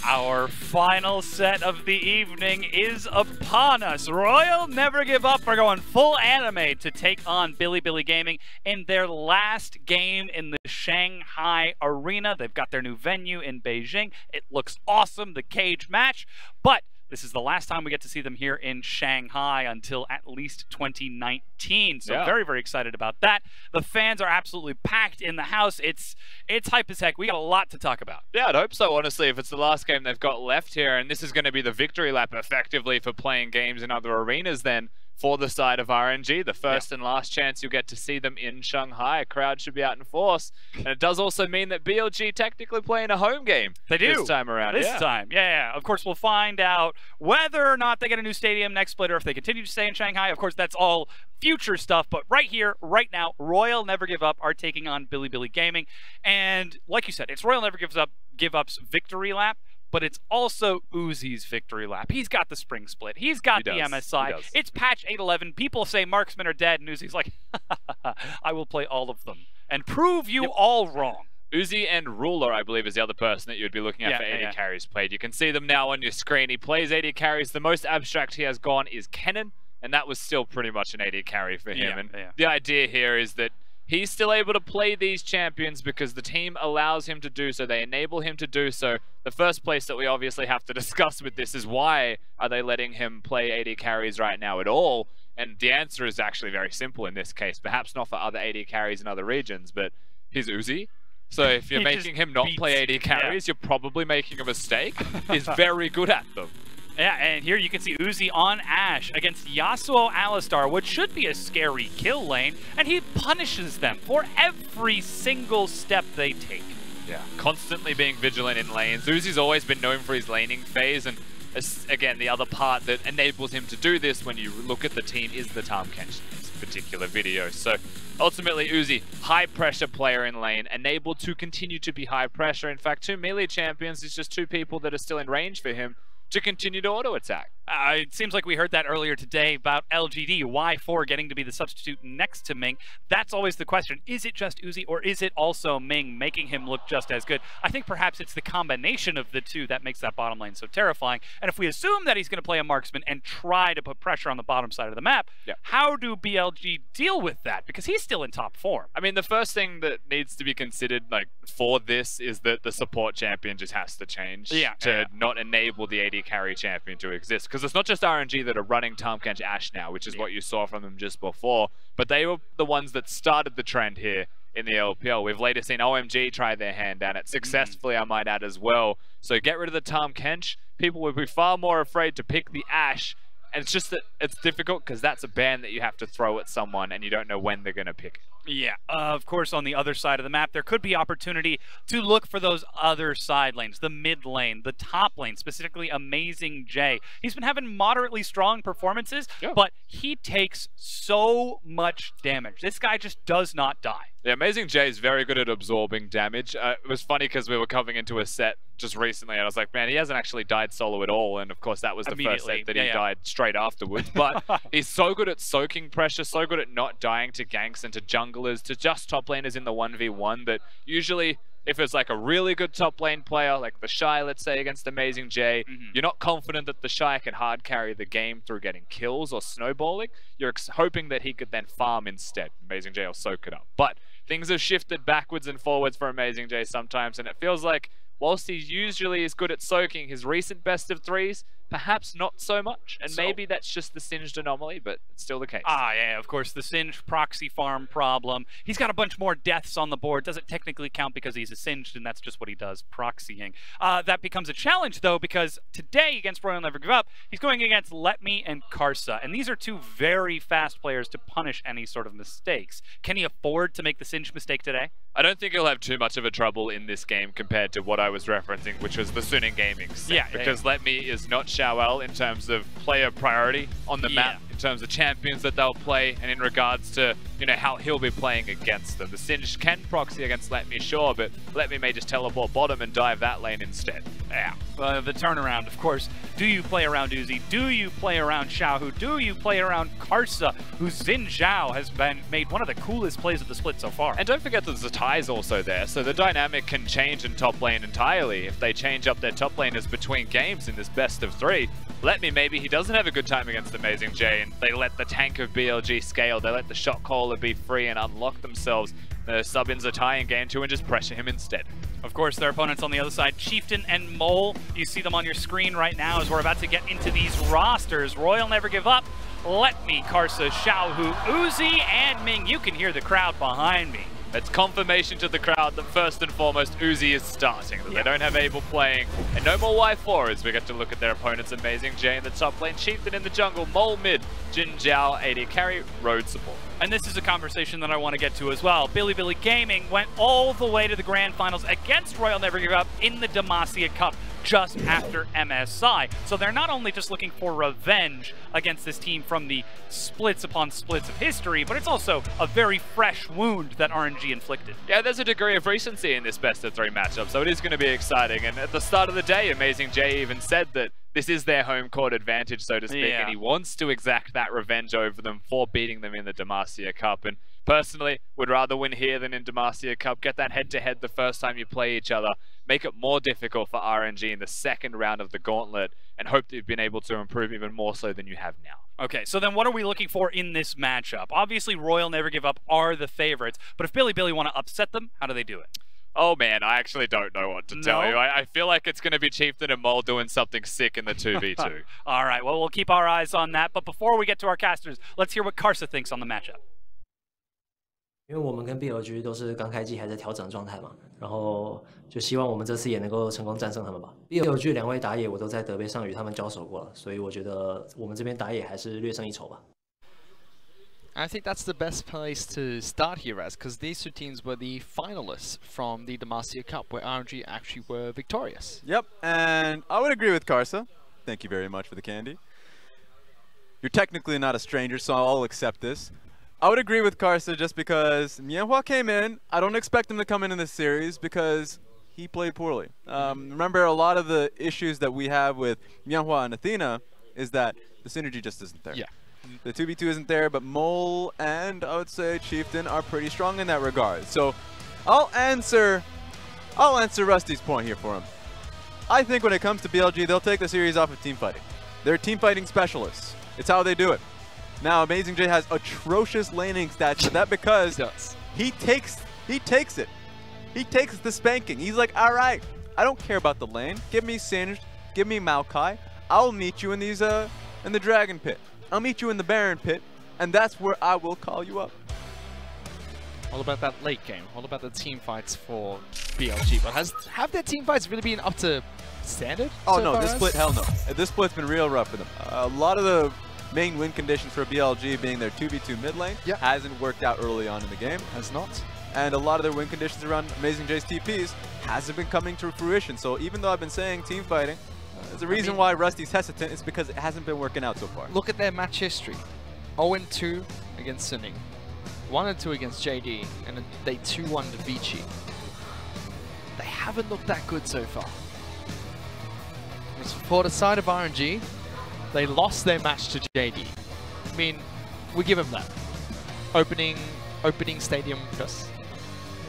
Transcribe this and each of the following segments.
Our final set of the evening is upon us. Royal Never Give Up are going full anime to take on Bilibili Gaming in their last game in the Shanghai Arena. They've got their new venue in Beijing. It looks awesome, the cage match, but this is the last time we get to see them here in Shanghai until at least 2019. So very, very excited about that. The fans are absolutely packed in the house. It's hype as heck. We got a lot to talk about. Yeah, I'd hope so, honestly, if it's the last game they've got left here. And this is going to be the victory lap, effectively, for playing games in other arenas then for the side of RNG. The first and last chance you'll get to see them in Shanghai. A crowd should be out in force. And it does also mean that BLG technically playing a home game this time around. This time. Yeah. Of course, we'll find out whether or not they get a new stadium next split or if they continue to stay in Shanghai. Of course, that's all future stuff. But right here, right now, Royal Never Give Up are taking on Bilibili Gaming. And like you said, it's Royal Never Give Up's victory lap. But it's also Uzi's victory lap. He's got the spring split. He's got the MSI. It's patch 811. People say marksmen are dead, and Uzi's like, I will play all of them and prove you all wrong. Uzi and Ruler, I believe, is the other person that you would be looking at for AD carries played. You can see them now on your screen. He plays AD carries. The most abstract he has gone is Kennen, and that was still pretty much an AD carry for him. The idea here is that he's still able to play these champions because the team allows him to do so. They enable him to do so. The first place that we obviously have to discuss with this is why are they letting him play AD carries right now at all? And the answer is actually very simple in this case. Perhaps not for other AD carries in other regions, but he's Uzi. So if you're making him not play AD carries, you're probably making a mistake. He's very good at them. Yeah, and here you can see Uzi on Ashe against Yasuo Alistar, which should be a scary kill lane, and he punishes them for every single step they take. Yeah, constantly being vigilant in lanes. Uzi's always been known for his laning phase, and again, the other part that enables him to do this when you look at the team is the Tahm Kench in this particular video. So ultimately, Uzi, high pressure player in lane, enabled to continue to be high pressure. In fact, two melee champions is just two people that are still in range for him to continue to auto-attack. It seems like we heard that earlier today about LGD, Y4 getting to be the substitute next to Ming. That's always the question. Is it just Uzi or is it also Ming making him look just as good? I think perhaps it's the combination of the two that makes that bottom lane so terrifying. And if we assume that he's going to play a marksman and try to put pressure on the bottom side of the map, how do BLG deal with that? Because he's still in top form. I mean, the first thing that needs to be considered for this is that the support champion just has to change to not enable the AD carry champion to exist. Because it's not just RNG that are running Tahm Kench Ashe now, which is what you saw from them just before, but they were the ones that started the trend here in the LPL. We've later seen OMG try their hand at it successfully, I might add, as well. So get rid of the Tahm Kench. People would be far more afraid to pick the Ashe, and it's just that it's difficult because that's a ban that you have to throw at someone and you don't know when they're going to pick it. Yeah, of course, on the other side of the map, there could be opportunity to look for those other side lanes, the mid lane, the top lane, specifically Amazing J. He's been having moderately strong performances, but he takes so much damage. This guy just does not die. Yeah, Amazing J is very good at absorbing damage. It was funny because we were coming into a set just recently, and I was like, man, he hasn't actually died solo at all. And of course, that was the first set that he died straight afterwards. But he's so good at soaking pressure, so good at not dying to ganks and to junglers, to just top laners in the 1v1, that usually, if it's like a really good top lane player, like the Shy, let's say, against Amazing J, you're not confident that the Shy can hard carry the game through getting kills or snowballing. You're hoping that he could then farm instead. Amazing J will soak it up. But things have shifted backwards and forwards for Amazing J sometimes, and it feels like whilst he usually is good at soaking, his recent best of threes, perhaps not so much. And maybe that's just the Singed anomaly, but it's still the case. Yeah, of course, the Singed proxy farm problem. He's got a bunch more deaths on the board. Doesn't technically count because he's a Singed, and that's just what he does, proxying. That becomes a challenge, though, because today against Royal Never Give Up, he's going against Let Me and Karsa. And these are two very fast players to punish any sort of mistakes. Can he afford to make the Singed mistake today? I don't think he'll have too much of a trouble in this game compared to what I was referencing, which was the Suning Gaming set. Because Let Me is not Shawel in terms of player priority on the map. in terms of champions that they'll play and in regards to, you know, how he'll be playing against them. The Singed can proxy against Let Me, sure, but Let Me may just teleport bottom and dive that lane instead. Yeah, the turnaround, of course. Do you play around Uzi? Do you play around Xiaohu? Do you play around Karsa, who Xin Zhao has made one of the coolest plays of the split so far? And don't forget that the Tai is also there, so the dynamic can change in top lane entirely. If they change up their top laners between games in this best of 3, Let Me, maybe he doesn't have a good time against Amazing J, and they let the tank of BLG scale, they let the shot caller be free and unlock themselves. The sub-ins are Tai in game 2 and just pressure him instead. Of course, their opponents on the other side, Chieftain and Mole. You see them on your screen right now as we're about to get into these rosters. Royal Never Give Up, Let Me, Karsa, Xiaohu, Uzi, and Ming. You can hear the crowd behind me. It's confirmation to the crowd that first and foremost Uzi is starting, that they don't have Abel playing, and no more Y4 as we get to look at their opponents. Amazing J in the top lane, Chieftain in the jungle, Mole mid, Jin Zhao AD carry, road support. And this is a conversation that I want to get to as well. Bilibili Gaming went all the way to the grand finals against Royal Never Give Up in the Demacia Cup just after MSI. So they're not only just looking for revenge against this team from the splits upon splits of history, but it's also a very fresh wound that RNG inflicted. Yeah, there's a degree of recency in this best of 3 matchup, so it is going to be exciting. And at the start of the day, Amazing J even said that this is their home court advantage, so to speak, and he wants to exact that revenge over them for beating them in the Demacia Cup. And personally, would rather win here than in Demacia Cup. Get that head-to-head the first time you play each other. Make it more difficult for RNG in the second round of the gauntlet, and hope that you've been able to improve even more so than you have now. Okay, so then what are we looking for in this matchup? Obviously, Royal Never Give Up are the favorites, but if Bilibili want to upset them, how do they do it? Oh man, I actually don't know what to tell you. I feel like it's going to be Chieftain and Mole doing something sick in the 2v2. All right, well, we'll keep our eyes on that. But before we get to our casters, let's hear what Karsa thinks on the matchup. 因为我们跟 BLG 都是刚开季还在调整状态嘛，然后就希望我们这次也能够成功战胜他们吧。BLG 2位打野我都在德杯上与他们交手过了，所以我觉得我们这边打野还是略胜一筹吧。 I think that's the best place to start here as, because these two teams were the finalists from the Demacia Cup, where RNG actually were victorious. Yep, and I would agree with Karsa. Thank you very much for the candy. You're technically not a stranger, so I'll accept this. I would agree with Karsa just because Mianhua came in. I don't expect him to come in this series because he played poorly. Remember, a lot of the issues that we have with Mianhua and Athena is that the synergy just isn't there. Yeah. The 2v2 isn't there, but Mole and I would say Chieftain are pretty strong in that regard. So I'll answer Rusty's point here for him. I think when it comes to BLG, they'll take the series off of team fighting. They're team fighting specialists. It's how they do it. Now Amazing J has atrocious laning stats, but that because he takes it. He takes the spanking. He's like, all right, I don't care about the lane. Give me Singed, give me Maokai. I'll meet you in these in the Dragon Pit. I'll meet you in the Baron Pit, and that's where I will call you up. All about that late game, all about the team fights for BLG. But have their team fights really been up to standard? Oh no, this split, hell no. This split's been real rough for them. A lot of the main win conditions for BLG being their 2v2 mid lane hasn't worked out early on in the game. Has not. And a lot of their win conditions around Amazing J's TPs hasn't been coming to fruition. So even though I've been saying team fighting, there's a reason why Rusty's hesitant is because it hasn't been working out so far. Look at their match history. 0-2 against Suning, 1-2 against JD, and they 2-1 to Vici. They haven't looked that good so far. As for the side of RNG, they lost their match to JD. I mean, we give them that. Opening stadium first.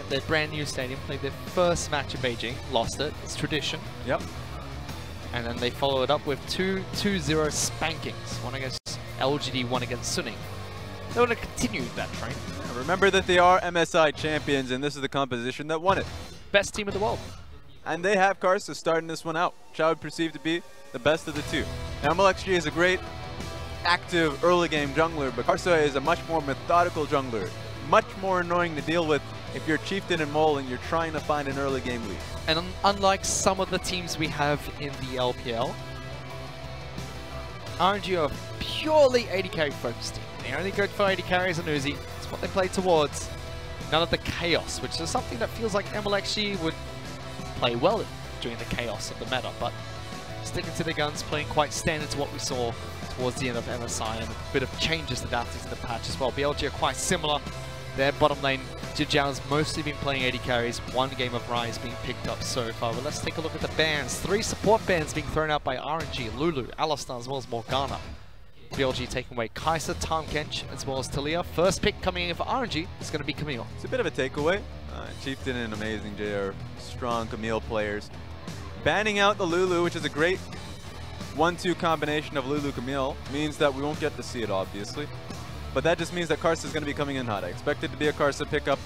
Their brand new stadium, played their first match in Beijing, lost it. It's tradition. Yep. And then they follow it up with 2-0 spankings. One against LGD, one against Suning. They want to continue that train. Yeah, remember that they are MSI champions, and this is the composition that won it. Best team in the world. And they have Karsa starting this one out, which I would perceive to be the best of the two. Now, MLXG is a great, active early game jungler, but Karsa is a much more methodical jungler. Much more annoying to deal with if you're Chieftain and Mole and you're trying to find an early game lead. And unlike some of the teams we have in the LPL, RNG are purely AD carry focused team. They only go for AD carries and Uzi. It's what they play towards. None of the chaos, which is something that feels like MLXG would play well in during the chaos of the meta. But sticking to their guns, playing quite standard to what we saw towards the end of MSI, and a bit of changes adapted to the patch as well. BLG are quite similar. Their bottom lane, Jinjiao's mostly been playing AD carries. One game of Rise being picked up so far. But let's take a look at the bans. 3 support bans being thrown out by RNG, Lulu, Alistar, as well as Morgana. BLG taking away Kai'Sa, Tahm Kench, as well as Talia. First pick coming in for RNG is going to be Camille. It's a bit of a takeaway. Chieftain and Amazing J are strong Camille players. Banning out the Lulu, which is a great 1-2 combination of Lulu Camille, means that we won't get to see it, obviously. But that just means that Karsa is going to be coming in hot. I expect it to be a Karsa pickup.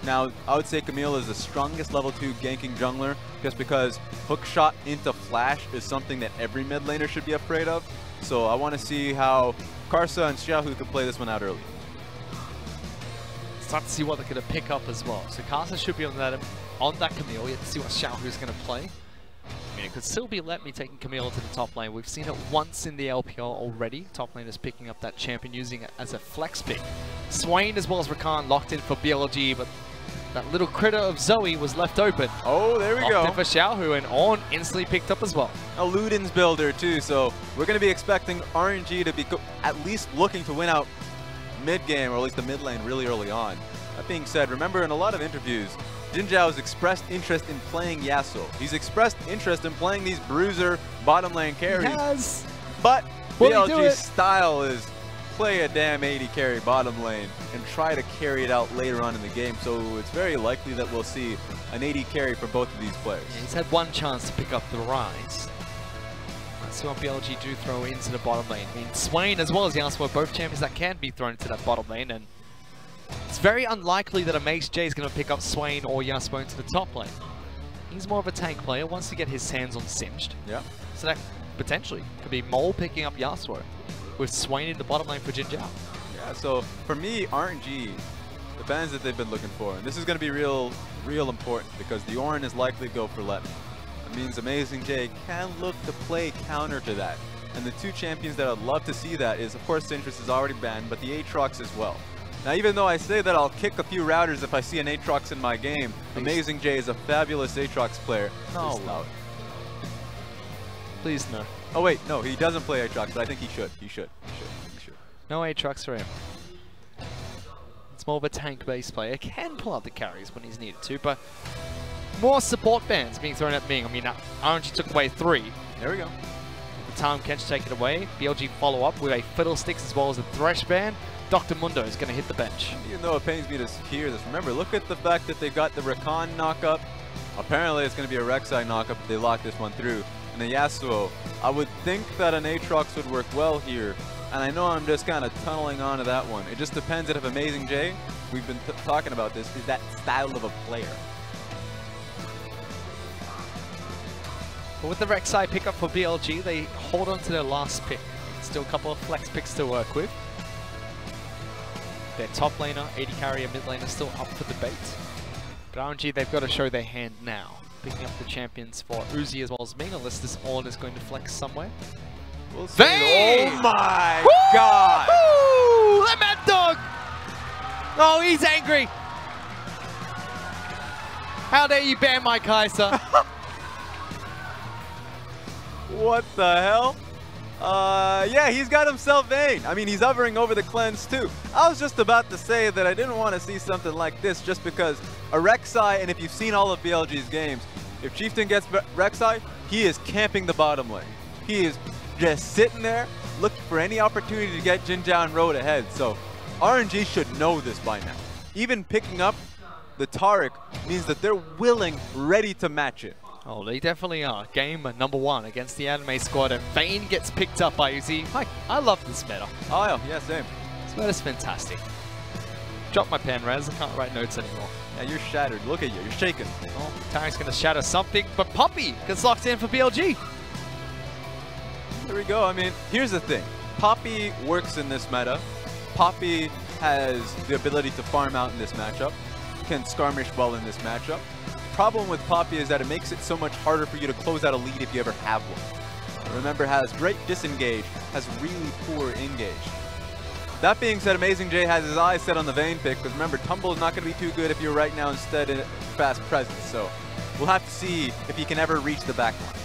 Now, I would say Camille is the strongest level 2 ganking jungler, just because hook shot into flash is something that every mid laner should be afraid of. So I want to see how Karsa and Xiaohu can play this one out early. Start to see what they're going to pick up as well. So Karsa should be on that Camille. You have to see what Xiaohu's going to play. I mean, it could still be Let Me taking Camille to the top lane. We've seen it once in the LPL already. Top lane is picking up that champion, using it as a flex pick. Swain as well as Rakan locked in for BLG, but that little critter of Zoe was left open. Oh, there we go. Locked in for Xiaohu, and Ornn instantly picked up as well. A Luden's builder too, so we're going to be expecting RNG to be at least looking to win out mid-game, or at least the mid lane really early on. That being said, remember in a lot of interviews, Jinjiao has expressed interest in playing Yasuo. He's expressed interest in playing these bruiser bottom lane carries. Yes. But BLG's style is play a damn 80 carry bottom lane and try to carry it out later on in the game. So it's very likely that we'll see an 80 carry from both of these players. Yeah, he's had one chance to pick up the Rise. Let's see what BLG do throw into the bottom lane. I mean, Swain as well as Yasuo, both champions that can be thrown into that bottom lane, and it's very unlikely that Amaze J is going to pick up Swain or Yasuo into the top lane. He's more of a tank player, wants to get his hands on Singed. Yeah. So that potentially could be Mole picking up Yasuo with Swain in the bottom lane for Jinjiao. Yeah, so for me, RNG, the bans that they've been looking for, and this is going to be real important because the Ornn is likely to go for Let Me. It means Amazing J can look to play counter to that. And the 2 champions that I'd love to see that is, of course, Sintress is already banned, but the Aatrox as well. Now, even though I say that I'll kick a few routers if I see an Aatrox in my game, Amazing J is a fabulous Aatrox player. No. Please no. Oh wait, no, he doesn't play Aatrox, but I think he should. He should. No Aatrox for him. It's more of a tank-based player. Can pull out the carries when he's needed to, but more support bans being thrown at Ming. I mean, RNG took away 3. There we go. The Tahm Kench take it away. BLG follow up with a Fiddlesticks as well as a Thresh ban. Dr. Mundo is going to hit the bench. Even though it pains me to hear this, remember, look at the fact that they got the Rakan knockup. Apparently it's going to be a Rek'Sai knockup if they lock this one through. And the Yasuo, I would think that an Aatrox would work well here. And I know I'm just kind of tunneling onto that one. It just depends if Amazing J, we've been talking about this, is that style of a player. But with the Rek'Sai pickup for BLG, they hold on to their last pick. Still a couple of flex picks to work with. Their top laner, AD carrier, mid laner still up for debate. But RNG, they've got to show their hand now. Picking up the champions for Uzi as well as Ming, unless this Ornn is going to flex somewhere. We'll see. Oh my god! Woo! That mad dog! Oh, he's angry! How dare you ban my Kai'Sa? What the hell? Yeah, he's got himself Vayne. I mean, he's hovering over the cleanse too. I was just about to say that I didn't want to see something like this just because a Rek'Sai, and if you've seen all of BLG's games, if Chieftain gets Rek'Sai, he is camping the bottom lane. He is just sitting there looking for any opportunity to get Jinjiao and Road ahead. So RNG should know this by now. Even picking up the Taric means that they're willing, ready to match it. Oh, they definitely are. Game number 1 against the anime squad, and Vayne gets picked up by Uzi. I love this meta. Oh, yeah, same. This meta's fantastic. Drop my pen, Raz. I can't write notes anymore. Yeah, you're shattered. Look at you. You're shaking. Oh, Taric's going to shatter something, but Poppy gets locked in for BLG. There we go. I mean, here's the thing. Poppy works in this meta. Poppy has the ability to farm out in this matchup. Can skirmish well in this matchup. Problem with Poppy is that it makes it so much harder for you to close out a lead if you ever have one. Remember, has great disengage, has really poor engage. That being said, Amazing J has his eyes set on the Vayne pick, because remember, Tumble is not going to be too good if you're right now instead in fast presence, so we'll have to see if he can ever reach the backline.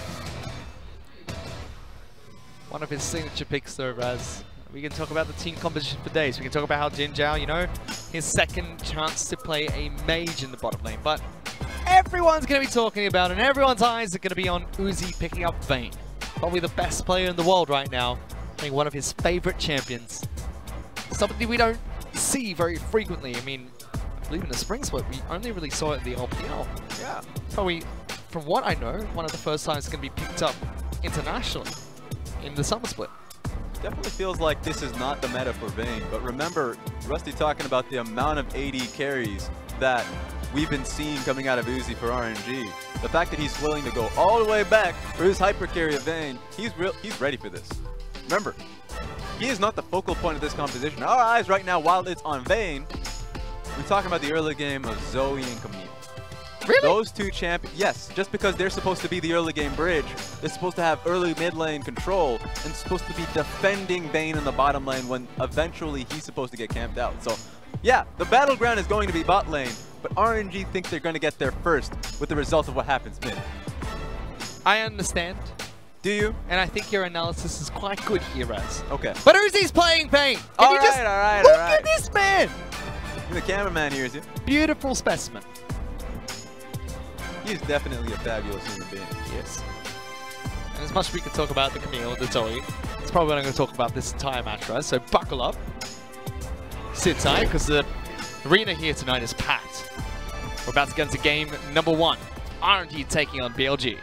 One of his signature picks though, Raz. We can talk about the team composition for days. We can talk about how Jin Zhao, you know, his second chance to play a mage in the bottom lane. But everyone's going to be talking about it, and everyone's eyes are going to be on Uzi picking up Vayne. Probably the best player in the world right now, being one of his favorite champions. Something we don't see very frequently. I mean, I believe in the spring split, we only really saw it in the LPL. Yeah. Probably, from what I know, one of the first times it's going to be picked up internationally in the summer split. Definitely feels like this is not the meta for Vayne, but remember Rusty talking about the amount of AD carries that we've been seeing coming out of Uzi for RNG. The fact that he's willing to go all the way back for his hyper carry of Vayne, he's ready for this. Remember, he is not the focal point of this composition. Our eyes right now, while it's on Vayne, we're talking about the early game of Zoe and Camille. Really? Those two champions, yes, just because they're supposed to be the early game bridge, they're supposed to have early mid lane control and supposed to be defending Vayne in the bottom lane when eventually he's supposed to get camped out. So yeah, the battleground is going to be bot lane, but RNG think they're going to get there first with the result of what happens mid. I understand. Do you? And I think your analysis is quite good here, Raz. Okay. But Uzi's playing Vayne. All right. Look at this man. The cameraman hears you. Beautiful specimen. He's definitely a fabulous human being. Yes. And as much as we can talk about the Camille and the Zoe, it's probably what I'm going to talk about this entire match, Raz. So buckle up. Sit tight, because the arena here tonight is packed. We're about to get into game number 1. RNG taking on BLG.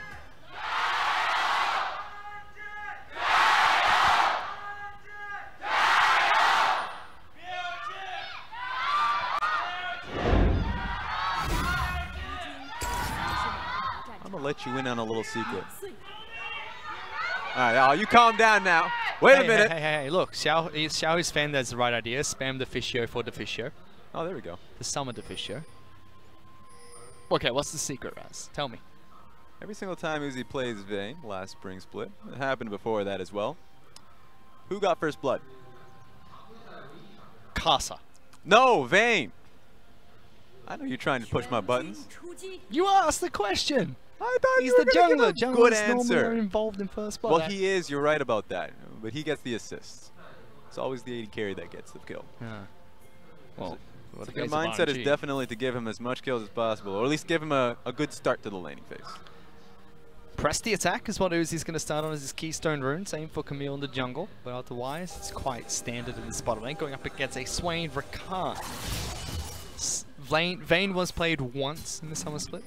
I'm gonna let you in on a little secret. All right, you calm down now. Wait a minute. Hey, look, Xiao is fan, that's the right idea. Spam the Deficio for Deficio. Oh, there we go. The summer Deficio. Okay, what's the secret, Raz? Tell me. Every single time Uzi plays Vayne, last spring split, it happened before that as well. Who got first blood? Casa. No, Vayne. I know you're trying to push my buttons. You asked the question. I thought he's you were the jungler. good Junglers normally answer. are involved in first blood. Well, he is. You're right about that. But he gets the assists. It's always the AD carry that gets the kill. Yeah. Well, Your mindset is definitely to give him as much kills as possible, or at least give him a good start to the laning phase. Press the attack is what Uzi's going to start on as his keystone rune. Same for Camille in the jungle, but otherwise it's quite standard in this bottom lane. Going up against a Swain Rakan. Vayne was played once in the summer split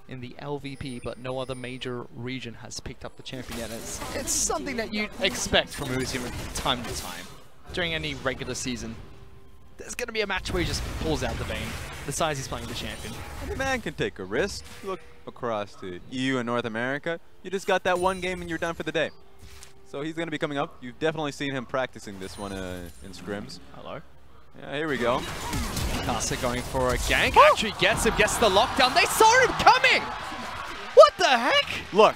in the LVP, but no other major region has picked up the champion yet. It's something that you'd expect from Uzi from time to time. During any regular season, there's going to be a match where he just pulls out the Vayne, decides he's playing the champion. The man can take a risk. Look across to EU and North America. You just got that one game and you're done for the day. So he's going to be coming up. You've definitely seen him practicing this one in scrims. Hello. Yeah, here we go. Casa going for a gank. Actually gets him, gets the lockdown. They saw him coming! What the heck? Look.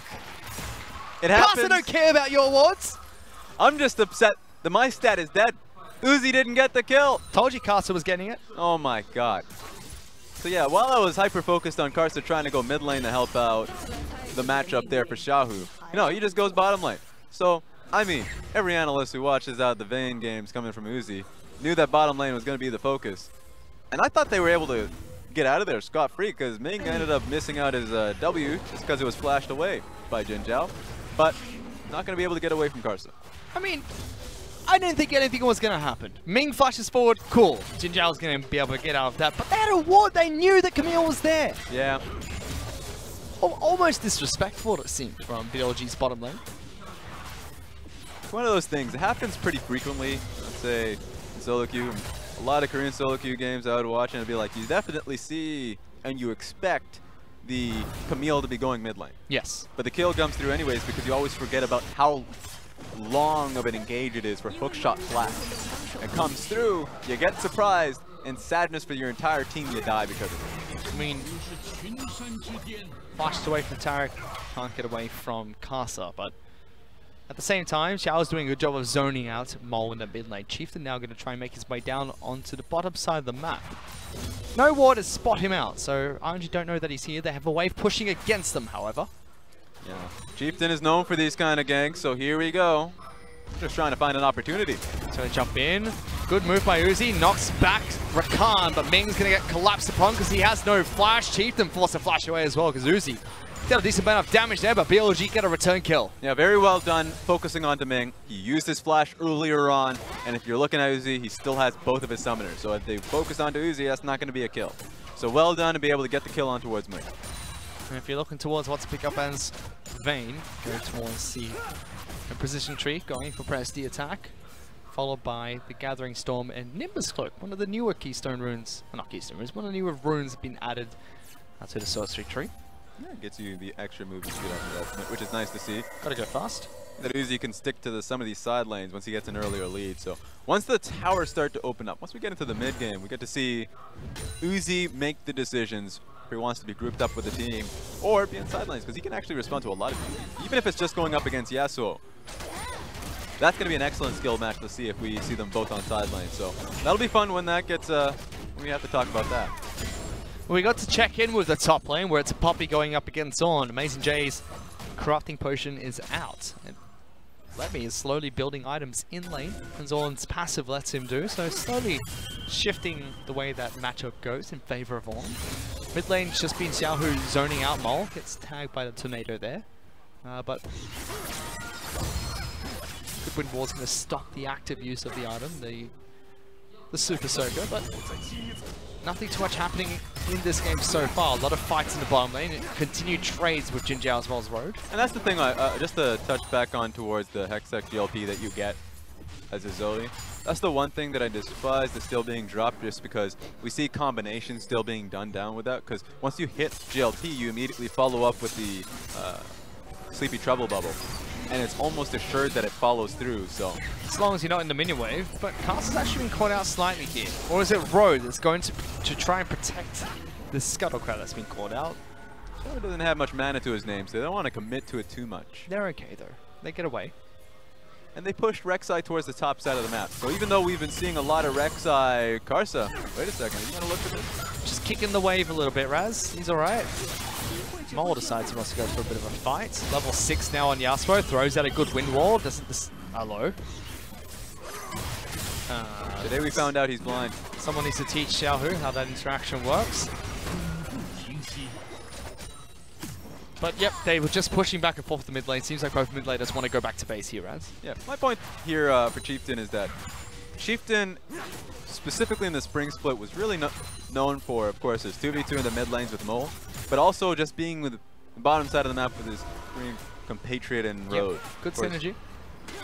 It happens. Casa don't care about your wards. I'm just upset that my stat is dead. Uzi didn't get the kill. Told you Casa was getting it. Oh my god. So yeah, while I was hyper-focused on Karsa trying to go mid lane to help out the matchup there for Xiaohu, he just goes bottom lane. So, I mean, every analyst who watches out the Vayne games coming from Uzi knew that bottom lane was going to be the focus. And I thought they were able to get out of there scot-free because Ming ended up missing out his W just because it was flashed away by Jin Zhao. But not going to be able to get away from Karsa. I mean, I didn't think anything was going to happen. Ming flashes forward, cool. Jin Zhao's going to be able to get out of that. But they had a ward. They knew that Camille was there. Yeah. Almost disrespectful, it seemed, from BLG's bottom lane. It's one of those things. It happens pretty frequently. Let's say in solo queue. A lot of Korean solo queue games I would watch and it'd be like, you definitely see and you expect the Camille to be going mid lane. Yes. But the kill comes through anyways because you always forget about how long of an engage it is for hookshot flash. It comes through, you get surprised, and sadness for your entire team, you die because of it. I mean, flashed away from Tarek, can't get away from Karsa, but at the same time, Xiao's doing a good job of zoning out Mole in the mid lane. Chieftain now going to try and make his way down onto the bottom side of the map. No ward to spot him out, so RNG don't know that he's here. They have a wave pushing against them, however. Yeah. Chieftain is known for these kind of ganks, so here we go. Just trying to find an opportunity. Trying to jump in. Good move by Uzi. Knocks back Rakan, but Ming's going to get collapsed upon because he has no flash. Chieftain forced to flash away as well because Uzi got a decent amount of damage there, but BLG get a return kill. Yeah, very well done focusing on Ming. He used his flash earlier on, and if you're looking at Uzi, he still has both of his summoners. So if they focus onto Uzi, that's not going to be a kill. So well done to be able to get the kill on towards Ming. And if you're looking towards what to pick up as Vayne, go towards the position tree, going for press D attack, followed by the Gathering Storm and Nimbus Cloak, one of the newer Keystone runes, well, not Keystone runes, one of the newer runes have been added to the sorcery tree. Yeah, it gets you the extra movement speed on the ultimate, which is nice to see. Gotta go fast. That Uzi can stick to some of these side lanes once he gets an earlier lead. So once the towers start to open up, once we get into the mid game, we get to see Uzi make the decisions if he wants to be grouped up with the team or be in side lanes, because he can actually respond to a lot of people. Even if it's just going up against Yasuo. That's going to be an excellent skill match to see if we see them both on side lanes. So that'll be fun when that gets, we have to talk about that. We got to check in with the top lane where it's Poppy going up against Zorn. Amazing J's Corrupting Potion is out. And Lemmy is slowly building items in lane, and Zorn's passive lets him do, so slowly shifting the way that matchup goes in favor of Zorn. Mid lane's just been Xiaohu zoning out Mole, gets tagged by the tornado there. But Goodwin Ward's going to stop the active use of the item, the Super Soaker, but nothing too much happening in this game so far. A lot of fights in the bottom lane, and continued trades with Jin Jiao as well as Road. And that's the thing, just to touch back on towards the Hextech GLP that you get as a Zoe. That's the one thing that I despise that's still being dropped, just because we see combinations still being done down with that. Because once you hit GLP, you immediately follow up with the Sleepy Trouble Bubble. And it's almost assured that it follows through, so. As long as you're not in the minion wave, but Castle's actually been caught out slightly here. Or is it Road that's going to try and protect the Scuttlecrat that's been caught out? He doesn't have much mana to his name, so they don't want to commit to it too much. They're okay though. They get away. And they pushed Rek'Sai towards the top side of the map. So even though we've been seeing a lot of Rek'Sai, Karsa, wait a second, are you gonna look at this? Just kicking the wave a little bit, Raz. He's alright. Mole decides he wants to go for a bit of a fight. Level 6 now on Yasuo, throws out a good wind wall. Doesn't this hello? Today we found out he's blind. Someone needs to teach Xiaohu how that interaction works. But yep, they were just pushing back and forth the mid lane. Seems like both mid laners want to go back to base here, Raz. Yeah, my point here for Chieftain is that Chieftain, specifically in the spring split, was really known for, of course, his 2v2 in the mid lanes with Mole, but also just being with the bottom side of the map with his Korean compatriot and Road. Good synergy.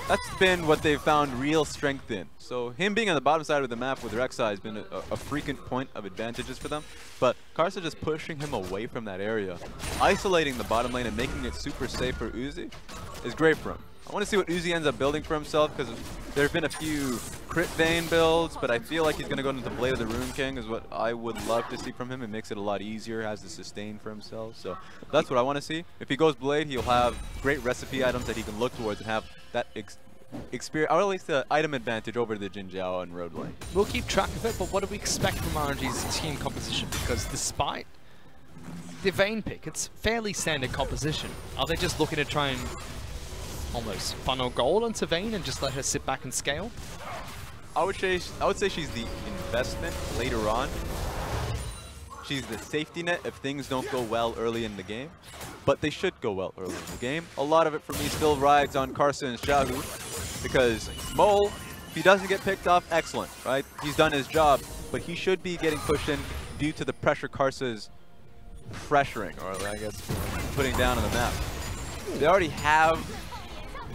That's been what they've found real strength in. So him being on the bottom side of the map with Rek'Sai has been a frequent point of advantages for them. But Karsa just pushing him away from that area, isolating the bottom lane and making it super safe for Uzi is great for him. I want to see what Uzi ends up building for himself, because there have been a few crit Vayne builds, but I feel like he's going to go into the Blade of the Rune King is what I would love to see from him. It makes it a lot easier, has the sustain for himself. So that's what I want to see. If he goes Blade, he'll have great recipe items that he can look towards and have that experience, or at least the item advantage over the Jin Jiao and Road lane. We'll keep track of it, but what do we expect from RNG's team composition? Because despite the Vayne pick, it's fairly standard composition. Are they just looking to try and almost funnel gold into Vayne and just let her sit back and scale? I would say she's the investment later on. She's the safety net if things don't go well early in the game, but they should go well early in the game. A lot of it for me still rides on Karsa and Xiaohu, because Mole, if he doesn't get picked off, excellent, right? He's done his job, but he should be getting pushed in due to the pressure Karsa's pressuring, or I guess putting down on the map. They already have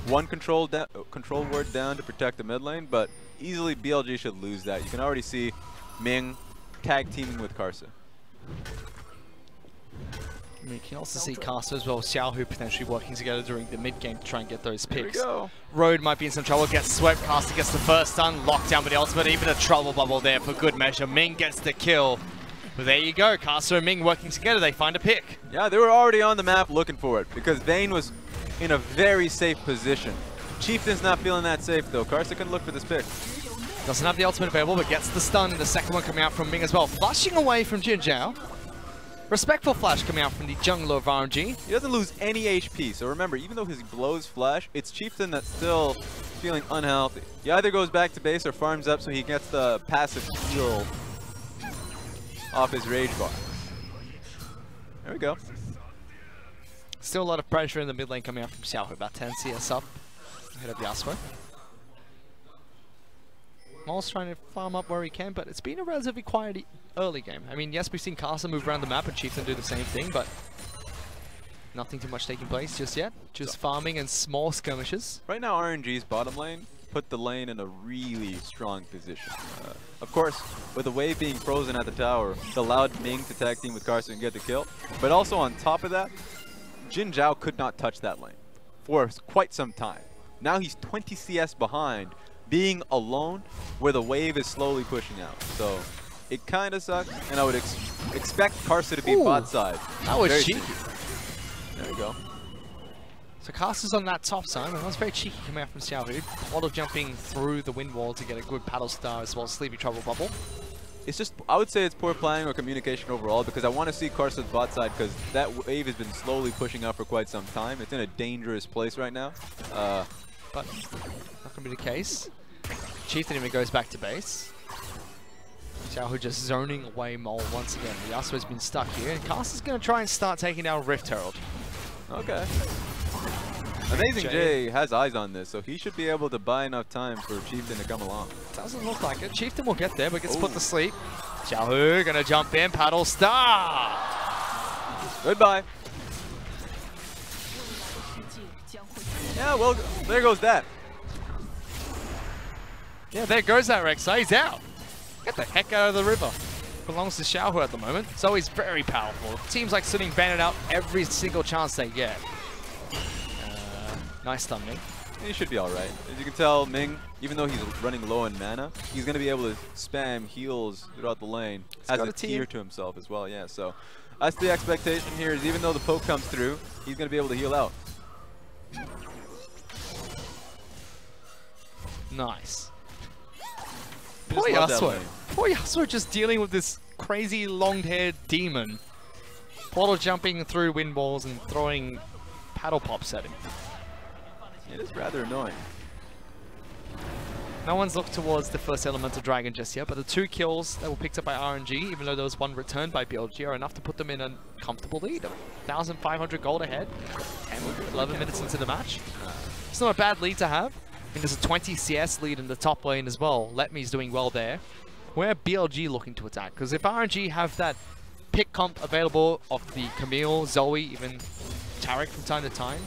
one control ward down to protect the mid lane, but easily BLG should lose that. You can already see Ming tag teaming with Karsa. You can also see Karsa as well as Xiaohu potentially working together during the mid game to try and get those picks. Here we go. Road might be in some trouble, gets swept, Karsa gets the first stun, locked down with the ultimate, even a trouble bubble there for good measure. Ming gets the kill. But there you go, Karsa and Ming working together, they find a pick. Yeah, they were already on the map looking for it, because Vayne was in a very safe position. Chieftain's not feeling that safe though. Karsa can look for this pick. Doesn't have the ultimate available, but gets the stun, and the second one coming out from Ming as well. Flushing away from Jin Jiao. Respectful flash coming out from the jungler of RNG. He doesn't lose any HP, so remember, even though he blows flash, it's Chieftain that's still feeling unhealthy. He either goes back to base or farms up so he gets the passive heal off his rage bar. There we go. Still a lot of pressure in the mid lane coming out from Xiaohu, about 10 CS up ahead of Yasuo. Maul's trying to farm up where he can, but it's been a relatively quiet early game. I mean, yes, we've seen Casa move around the map and Chieftain do the same thing, but nothing too much taking place just yet. Just farming and small skirmishes. Right now, RNG's bottom lane put the lane in a really strong position. Of course, with the wave being frozen at the tower, it allowed Ming to tag team with Carson and get the kill. But also on top of that, Jin Zhao could not touch that lane for quite some time. Now he's 20 CS behind, being alone where the wave is slowly pushing out. So it kind of sucks, and I would expect Karsa to be bot side. That was cheeky. There we go. So Karsa's on that top side, and that was very cheeky coming out from Xiaohu. Auto jumping through the wind wall to get a good paddle star as well as Sleepy Trouble Bubble. It's just, I would say it's poor planning or communication overall, because I want to see Karsa's bot side, because that wave has been slowly pushing up for quite some time. It's in a dangerous place right now. But not going to be the case. Chieftain even goes back to base. Xiaohu just zoning away Mole once again. Yasuo's been stuck here, and Karsa's going to try and start taking down Rift Herald. Okay. Amazing J has eyes on this, so he should be able to buy enough time for Chieftain to come along. Doesn't look like it. Chieftain will get there, but gets put to sleep. Xiaohu going to jump in, paddle star. Goodbye. Yeah, well, there goes that. Yeah, there goes that Rek'Sai. He's out. Get the heck out of the river. Belongs to Xiaohu at the moment. So he's very powerful. Teams like Suning ban it out every single chance they get. Nice stun, Ming. He should be alright. As you can tell, Ming, even though he's running low in mana, he's going to be able to spam heals throughout the lane. Has a tier to himself as well, yeah. So that's the expectation here, is even though the poke comes through, he's going to be able to heal out. Nice. Poor Yasuo. Poor Yasuo just dealing with this crazy long-haired demon. Portal jumping through wind walls and throwing paddle pops at him. It is rather annoying. No one's looked towards the first Elemental Dragon just yet, but the 2 kills that were picked up by RNG, even though there was 1 returned by BLG, are enough to put them in a comfortable lead. 1,500 gold ahead, 11 minutes into the match. It's not a bad lead to have. I mean, there's a 20 CS lead in the top lane as well. Letme's doing well there. Where BLG looking to attack? Because if RNG have that pick comp available of the Camille, Zoe, even Taric from time to time,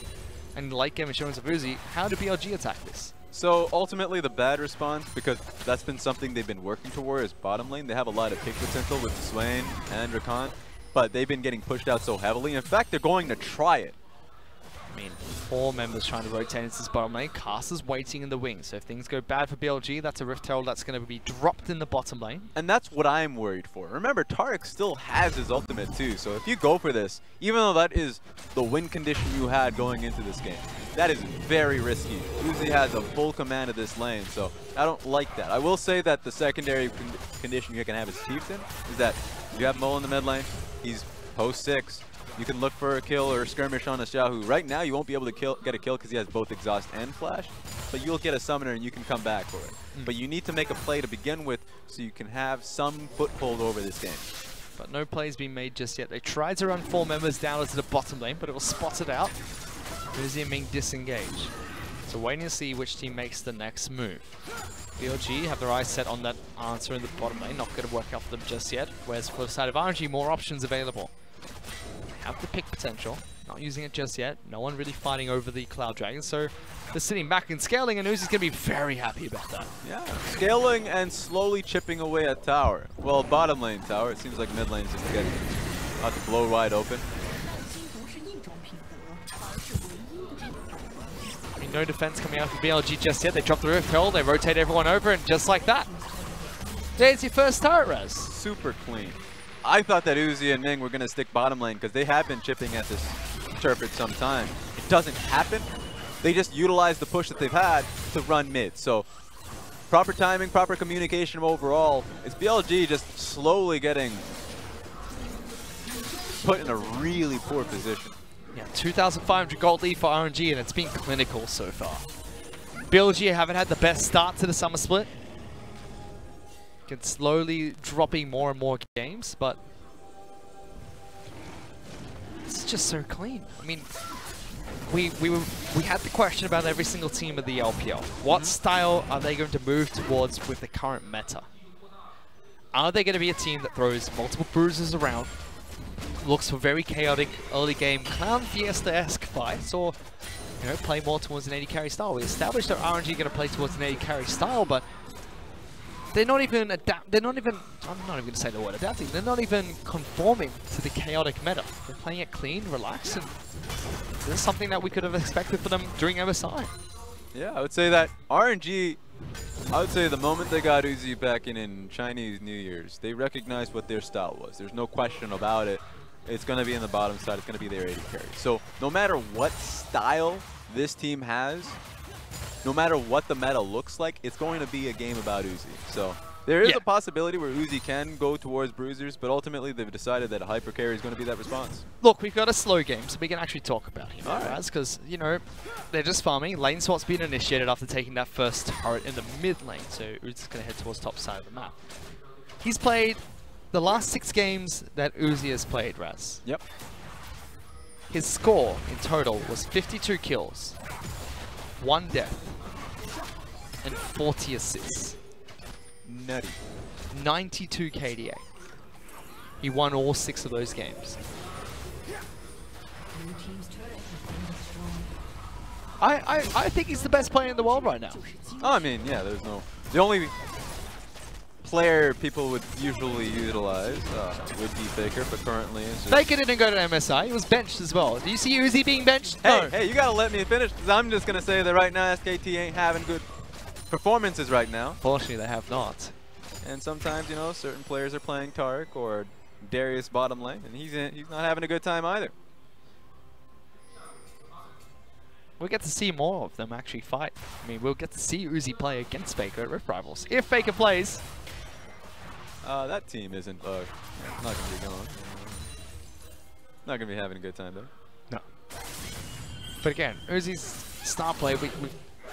and late game assurance of Uzi, how do BLG attack this? So ultimately the bad response, because that's been something they've been working toward, is bottom lane. They have a lot of pick potential with Swain and Rakan, but they've been getting pushed out so heavily. In fact, they're going to try it. I mean, 4 members trying to rotate into this bottom lane. Caster's waiting in the wing, so if things go bad for BLG, that's a Rift Herald that's going to be dropped in the bottom lane. And that's what I'm worried for. Remember, Taric still has his ultimate too, so if you go for this, even though that is the win condition you had going into this game, that is very risky. Uzi has a full command of this lane, so I don't like that. I will say that the secondary condition you can have as Chieftain is that you have Mole in the mid lane, he's post 6. You can look for a kill or a skirmish on a Xiaohu. Right now, you won't be able to get a kill because he has both exhaust and flash, but you'll get a summoner and you can come back for it. But you need to make a play to begin with so you can have some foothold over this game. But no plays being made just yet. They tried to run 4 members down into the bottom lane, but it was spotted out. Uzi and Ming disengage. So waiting to see which team makes the next move. BLG have their eyes set on that answer in the bottom lane. Not going to work out for them just yet. Whereas for the side of RNG, more options available. Have the pick potential, not using it just yet. No one really fighting over the Cloud Dragon, so they're sitting back and scaling, and Uzi's going to be very happy about that. Yeah, scaling and slowly chipping away at tower. Well, bottom lane tower, it seems like mid lane is just getting about to blow wide open. I mean, no defense coming out for BLG just yet. They drop the Rift Herald, they rotate everyone over, and just like that, there's your first turret res. Super clean. I thought that Uzi and Ming were going to stick bottom lane because they have been chipping at this turret for some time. It doesn't happen. They just utilize the push that they've had to run mid. So proper timing, proper communication overall. It's BLG just slowly getting put in a really poor position. Yeah, 2,500 gold lead for RNG, and it's been clinical so far. BLG haven't had the best start to the summer split. It's slowly dropping more and more games, but it's just so clean. I mean, we had the question about every single team of the LPL. What style are they going to move towards with the current meta? Are they going to be a team that throws multiple bruises around, looks for very chaotic early game Clown Fiesta-esque fights, or play more towards an AD carry style? We established that RNG are going to play towards an AD carry style, but they're not even I'm not even going to say the word adapting. They're not even conforming to the chaotic meta. They're playing it clean, relaxed, and this is something that we could have expected for them during MSI. Yeah, I would say that RNG, I would say the moment they got Uzi back in Chinese New Year's, they recognized what their style was. There's no question about it. It's going to be in the bottom side. It's going to be their AD carry. So no matter what style this team has, no matter what the meta looks like, it's going to be a game about Uzi. So there is a possibility where Uzi can go towards bruisers, but ultimately they've decided that hyper carry is going to be that response. Look, we've got a slow game, so we can actually talk about him, right? Because, they're just farming. Lane swap's been initiated after taking that first turret in the mid lane, so Uzi's going to head towards top side of the map. He's played the last 6 games that Uzi has played, Raz. Yep. His score in total was 52 kills, 1 death, and 40 assists. Nutty. 92 KDA. He won all 6 of those games. I think he's the best player in the world right now. Oh, I mean, yeah, there's no... The only player people would usually utilize would be FLICKR, but currently it's just... FLICKR didn't go to MSI. He was benched as well. Do you see Uzi being benched? Hey, No. hey, you gotta let me finish, because I'm just gonna say that right now SKT ain't having good performances right now. Fortunately, they have not. And sometimes, certain players are playing Taric or Darius bottom lane, and he's not having a good time either. We'll get to see more of them actually fight. I mean, we'll get to see Uzi play against FLICKR at Rift Rivals. If FLICKR plays. That team isn't not going to be going. Not going to be having a good time there. No. But again, Uzi's star play, we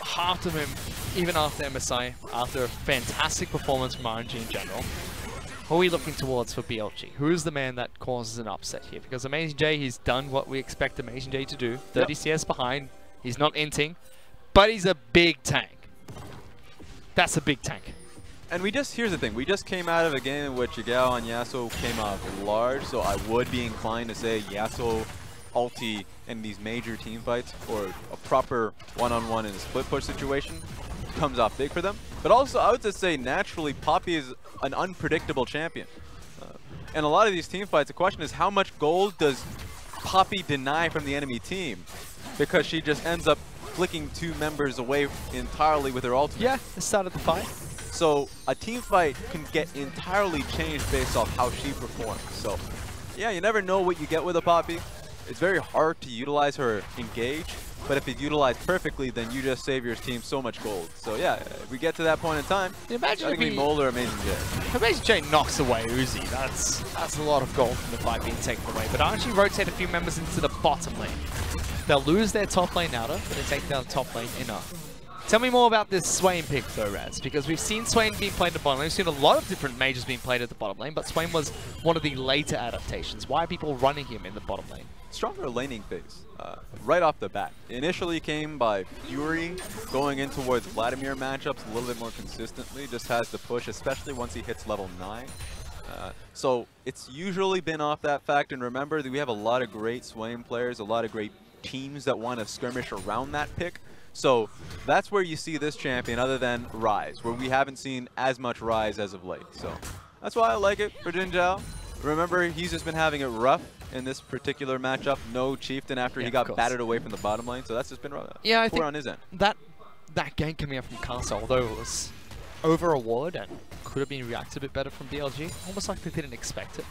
halved him even after MSI, after a fantastic performance from RNG in general. Who are we looking towards for BLG? Who's the man that causes an upset here? Because Amazing J, he's done what we expect Amazing J to do. 30 CS behind. He's not inting, but he's a big tank. That's a big tank. And here's the thing, we just came out of a game in which Yagao and Yasuo came out large, so I would be inclined to say Yasuo ulti in these major team fights, or a proper one-on-one in a split push situation, comes off big for them. But also, I would just say naturally, Poppy is an unpredictable champion. And a lot of these team fights, the question is how much gold does Poppy deny from the enemy team? Because she just ends up flicking 2 members away entirely with her ultimate. Yeah, it started the fight. So a team fight can get entirely changed based off how she performs. So yeah, you never know what you get with a Poppy. It's very hard to utilize her engage, but if it's utilized perfectly, then you just save your team so much gold. So yeah, if we get to that point in time, imagine if Mole or Amazing J. Amazing J knocks away Uzi. That's a lot of gold from the fight being taken away. But RNG rotate a few members into the bottom lane. They'll lose their top lane outer, but they take down the top lane inner. Tell me more about this Swain pick though, Raz, because we've seen Swain being played at the bottom lane. We've seen a lot of different majors being played at the bottom lane, but Swain was one of the later adaptations. Why are people running him in the bottom lane? Stronger laning phase, right off the bat. Initially came by Fury, going in towards Vladimir matchups a little bit more consistently, just has the push, especially once he hits level 9. So it's usually been off that fact, and remember that we have a lot of great Swain players, a lot of great teams that want to skirmish around that pick. So that's where you see this champion other than Rise, where we haven't seen as much Rise as of late. So that's why I like it for Jin Zhao. Remember, he's just been having it rough in this particular matchup. No Chieftain after he got battered away from the bottom lane. So that's just been rough. Yeah, I think on his end. That gank coming out from Castle, although it was over a ward and could have been reacted a bit better from BLG, almost like they didn't expect it.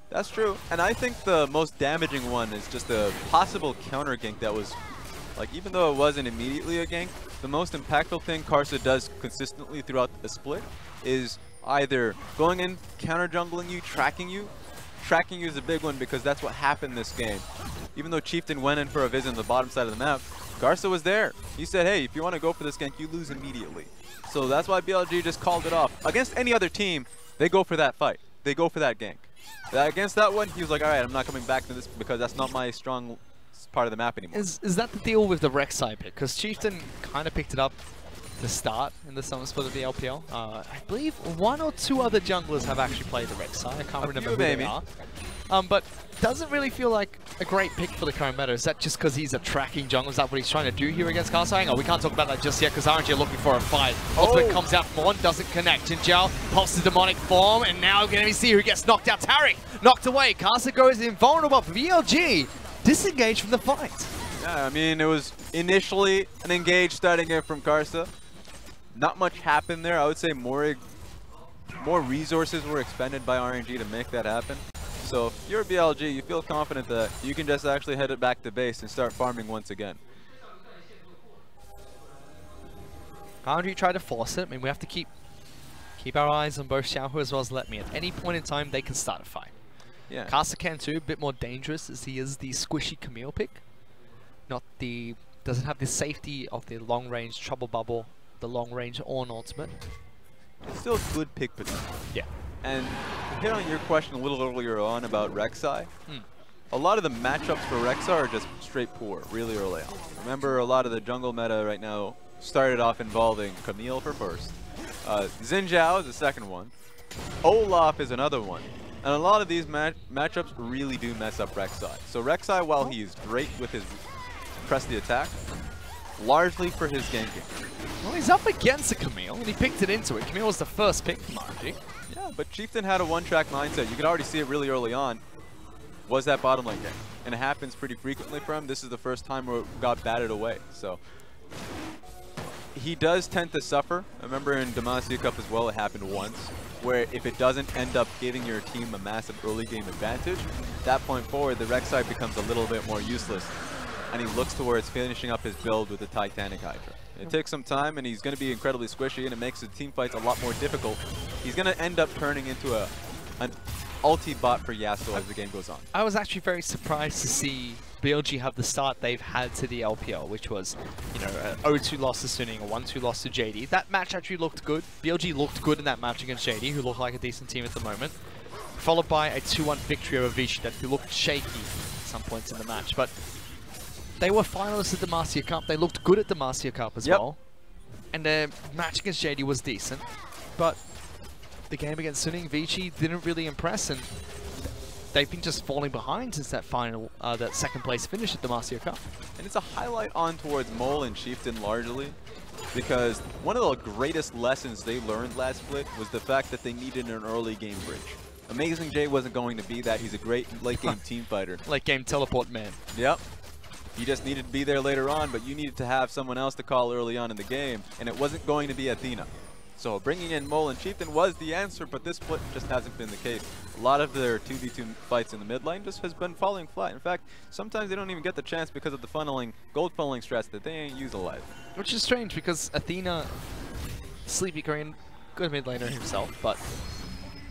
That's true. And I think the most damaging one is just a possible counter gank that was, like, even though it wasn't immediately a gank, the most impactful thing Karsa does consistently throughout the split is either going in, counter jungling you, tracking you, tracking you is a big one because that's what happened this game. Even though Chieftain went in for a visit on the bottom side of the map, Garza was there. He said, hey, if you want to go for this gank, you lose immediately. So that's why BLG just called it off. Against any other team, they go for that fight. They go for that gank. Against that one, he was like, all right, I'm not coming back to this because that's not my strong part of the map anymore. Is that the deal with the Rek'Sai pick? Because Chieftain kind of picked it up to start in the summer split of the LPL. I believe 1 or 2 other junglers have actually played the Rek'Sai. I can't remember who they are. But doesn't really feel like a great pick for the current meta. Is that just because he's a tracking jungler? Is that what he's trying to do here against Garza? Hang on, we can't talk about that just yet because RNG are looking for a fight. Ultimate comes out from one, doesn't connect. Jinjiao pops the demonic form, and now we're going to see who gets knocked out. Taric knocked away. Garza goes invulnerable. BLG disengaged from the fight. Yeah, I mean, it was initially an engage starting in from Garza. Not much happened there. I would say more resources were expended by RNG to make that happen. So if you're a BLG, you feel confident that you can just actually head it back to base and start farming once again. RNG tried to force it. I mean, we have to keep our eyes on both Xiaohu as well as Let Me. At any point in time, they can start a fight. Yeah. Karsa can too, a bit more dangerous as he is the squishy Camille pick. Doesn't have the safety of the long range trouble bubble, the long range Ornn ultimate. It's still a good pick potential. Yeah. And to hit on your question a little earlier on about Rek'Sai, a lot of the matchups for Rek'Sai are just straight poor really early on. Remember, a lot of the jungle meta right now started off involving Camille for first. Xin Zhao is the second one. Olaf is another one. And a lot of these matchups really do mess up Rek'Sai. So Rek'Sai, while he's great with his press the attack, largely for his ganking. Well, he's up against a Camille, and he picked it into it. Camille was the first pick from RNG. Yeah, but Chieftain had a one-track mindset. You could already see it really early on. Was that bottom lane gank? And it happens pretty frequently for him. This is the first time where it got batted away. So he does tend to suffer. I remember in Demacia Cup as well, it happened once, where if it doesn't end up giving your team a massive early game advantage, at that point forward, the Rek'Sai becomes a little bit more useless. And he looks towards finishing up his build with the Titanic Hydra. It takes some time, and he's going to be incredibly squishy, and it makes the team fights a lot more difficult. He's going to end up turning into an ulti bot for Yasuo as the game goes on. I was actually very surprised to see BLG have the start they've had to the LPL, which was, you know, a 0-2 loss to Suning, a 1-2 loss to JD. That match actually looked good. BLG looked good in that match against JD, who looked like a decent team at the moment. Followed by a 2-1 victory over Vichy that looked shaky at some points in the match. But they were finalists at the Demacia Cup. They looked good at the Demacia Cup as well. And their match against JD was decent. But the game against Suning, Vichy didn't really impress, and they've been just falling behind since that final, that second place finish at the Demacia Cup. And it's a highlight on towards Mole and Chieftain largely, because one of the greatest lessons they learned last split was the fact that they needed an early game bridge. Amazing J wasn't going to be that. He's a great late game team fighter. Late game teleport man. Yep. He just needed to be there later on, but you needed to have someone else to call early on in the game, and it wasn't going to be Athena. So bringing in Mole and Chieftain was the answer, but this split just hasn't been the case. A lot of their 2v2 fights in the mid lane just has been falling flat. In fact, sometimes they don't even get the chance because of the funneling, gold funneling strats that they ain't use a lot. Which is strange because Athena, Sleepy Korean, good mid laner himself, but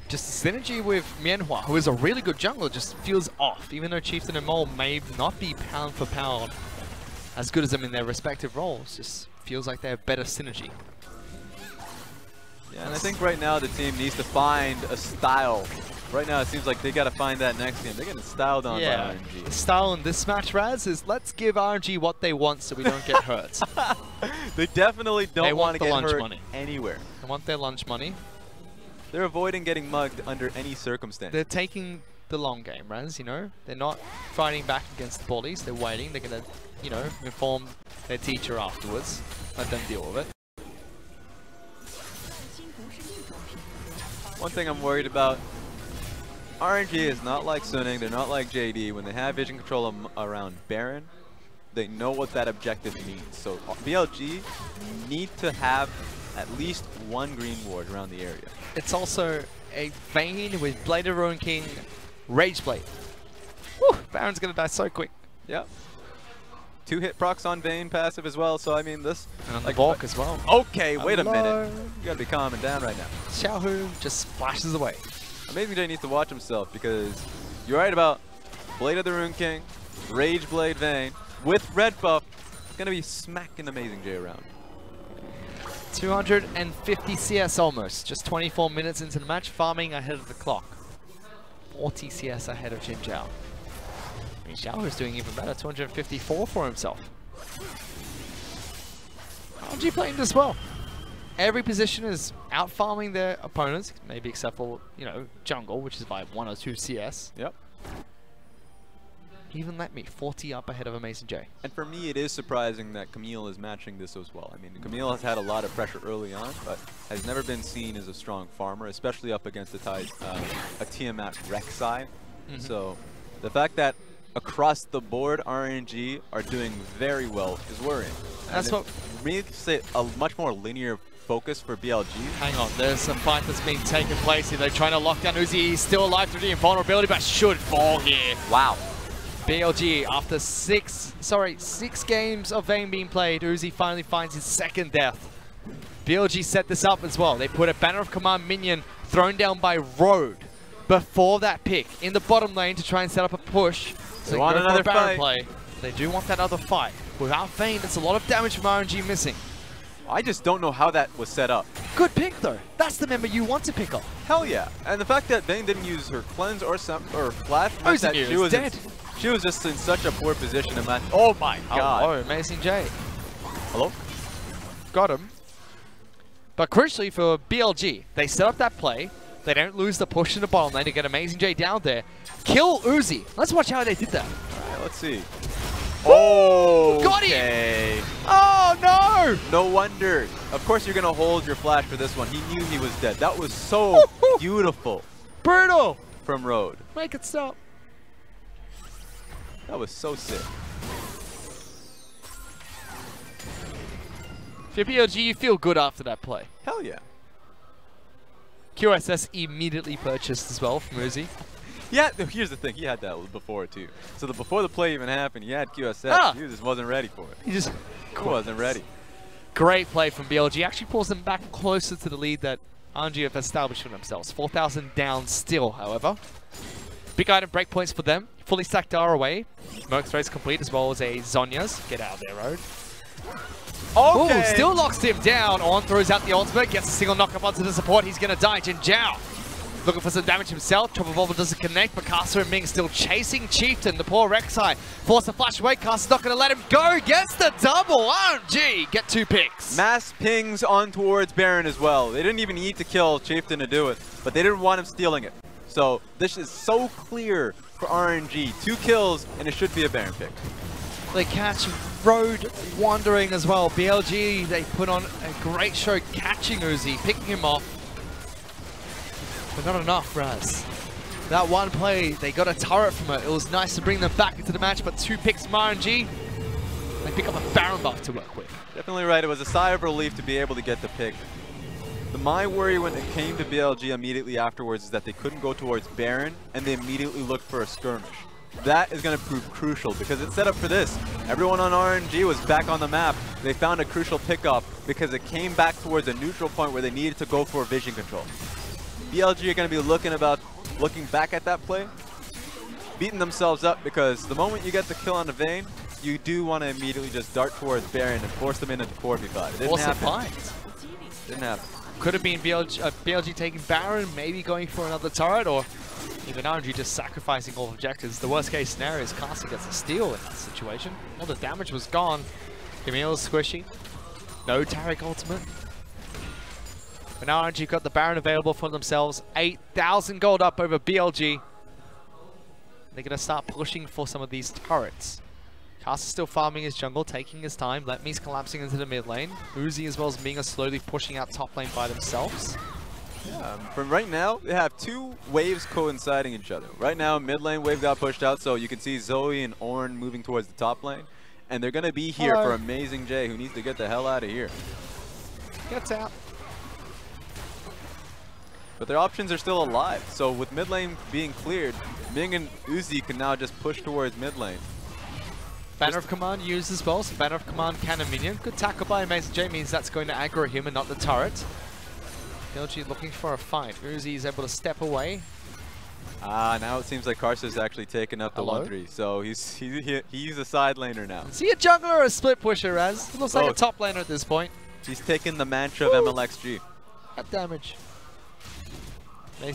just the synergy with Mianhua, who is a really good jungler, just feels off. Even though Chieftain and Mole may not be pound for pound as good as them in their respective roles, just feels like they have better synergy. Yeah, and I think right now the team needs to find a style. Right now it seems like they got to find that next game. They're getting styled on by RNG. The style in this match, Raz, is let's give RNG what they want so we don't get hurt. They definitely don't want to get hurt money anywhere. They want their lunch money. They're avoiding getting mugged under any circumstance. They're taking the long game, Raz, you know? They're not fighting back against the bullies. They're waiting. They're going to, you know, inform their teacher afterwards. Let them deal with it. One thing I'm worried about, RNG is not like Suning, they're not like JD. When they have vision control around Baron, they know what that objective means. So BLG need to have at least one green ward around the area. It's also a Vayne with Blade of Ruin King, Rage Blade. Whew, Baron's gonna die so quick. Yep. 2-hit procs on Vayne passive as well, so I mean this... And on the Valk as well. Okay, wait a minute. You gotta be calming down right now. Xiaohu just splashes away. Amazing J needs to watch himself because You're right about Blade of the Rune King, Rage Blade Vayne, with red buff, gonna be smacking Amazing J around. 250 CS almost, just 24 minutes into the match, farming ahead of the clock. 40 CS ahead of Jin Zhao. And Zhao is doing even better, 254 for himself. RNG playing this well. Every position is out farming their opponents, maybe except for, you know, jungle, which is by 1 or 2 CS. Yep. Even let me 40 up ahead of Amazing J. And for me, it is surprising that Camille is matching this as well. I mean, Camille has had a lot of pressure early on, but has never been seen as a strong farmer, especially up against a Tiamat Rek'Sai. So the fact that across the board RNG are doing very well is worrying. That's what makes it a much more linear focus for BLG. Hang on, there's some fight that's being taken place here. They're trying to lock down Uzi. He's still alive through the invulnerability, but should fall here. Wow. BLG, after 6 games of Vayne being played, Uzi finally finds his second death. BLG set this up as well. They put a Banner of Command minion thrown down by Road before that pick in the bottom lane to try and set up a push. So they want another fight. Play. They do want that other fight. Without Vayne, it's a lot of damage from RNG missing. I just don't know how that was set up. Good pick though. That's the member you want to pick up. Hell yeah. And the fact that Vayne didn't use her cleanse or flash meant that she was dead. She was just in such a poor position to match. Oh my god. Oh, Amazing J. Hello? Got him. But crucially for BLG, they set up that play. They don't lose the push in the bottom lane to get Amazing J down there. Kill Uzi. Let's watch how they did that. Alright, let's see. Oh, got him! Oh no! No wonder. Of course you're gonna hold your flash for this one. He knew he was dead. That was so beautiful. Brutal! From Road. Make it stop. That was so sick. If you're BLG, you feel good after that play. Hell yeah. QSS immediately purchased as well from Uzi. Yeah, here's the thing. He had that before too. So before the play even happened, he had QSS. He just wasn't ready for it. He just wasn't ready. Great play from BLG. Actually pulls them back closer to the lead that RNG have established for themselves. 4,000 down still, however. Big item breakpoints for them. Fully stacked R away. Merc's race complete as well as a Zonya's. Get out of there, Road. Okay. Ooh, still locks him down. On throws out the ultimate. Gets a single knock-up onto the support. He's going to die. Jin Zhao looking for some damage himself. Chopper Volvo doesn't connect, but Caster and Ming still chasing Chieftain. The poor Rek'Sai forced to flash away. Caster's not going to let him go. Gets the double. RNG get 2 picks. Mass pings on towards Baron as well. They didn't even need to kill Chieftain to do it, but they didn't want him stealing it. So this is so clear for RNG. 2 kills, and it should be a Baron pick. They catch Road wandering as well. BLG, they put on a great show catching Uzi, picking him off. But not enough, Raz. That one play, they got a turret from it. It was nice to bring them back into the match, but 2 picks from RNG. They pick up a Baron buff to work with. Definitely right. It was a sigh of relief to be able to get the pick. My worry when it came to BLG immediately afterwards is that they couldn't go towards Baron, and they immediately looked for a skirmish. That is going to prove crucial because it's set up for this. Everyone on RNG was back on the map. They found a crucial pickup because it came back towards a neutral point where they needed to go for vision control. BLG are going to be looking back at that play, beating themselves up because the moment you get the kill on the Vayne, you do want to immediately just dart towards Baron and force them into 4v5. It didn't happen. Didn't happen. Could have been BLG taking Baron, maybe going for another turret, or even RNG just sacrificing all objectives. The worst case scenario is Caster gets a steal in that situation. All the damage was gone. Camille's squishy. No Taric ultimate. But now RNG got the Baron available for themselves. 8,000 gold up over BLG. They're going to start pushing for some of these turrets. Caster's still farming his jungle, taking his time. Letme's collapsing into the mid lane. Uzi as well as Ming are slowly pushing out top lane by themselves. Yeah, from right now, they have 2 waves coinciding each other. Right now, mid lane wave got pushed out, so you can see Zoe and Ornn moving towards the top lane. And they're going to be here for Amazing J, who needs to get the hell out of here. Gets out. But their options are still alive. So with mid lane being cleared, Ming and Uzi can now just push towards mid lane. Banner of Command used as well, so Banner of Command cannon minion. Good tackle by Amazing J means that's going to aggro him and not the turret. BLG looking for a fight. Uzi is able to step away. Now it seems like Karsa's actually taken up the 1-3, so he's a side laner now. Is he a jungler or a split pusher, Raz? He looks like a top laner at this point. He's taken the mantra of MLXG. That damage.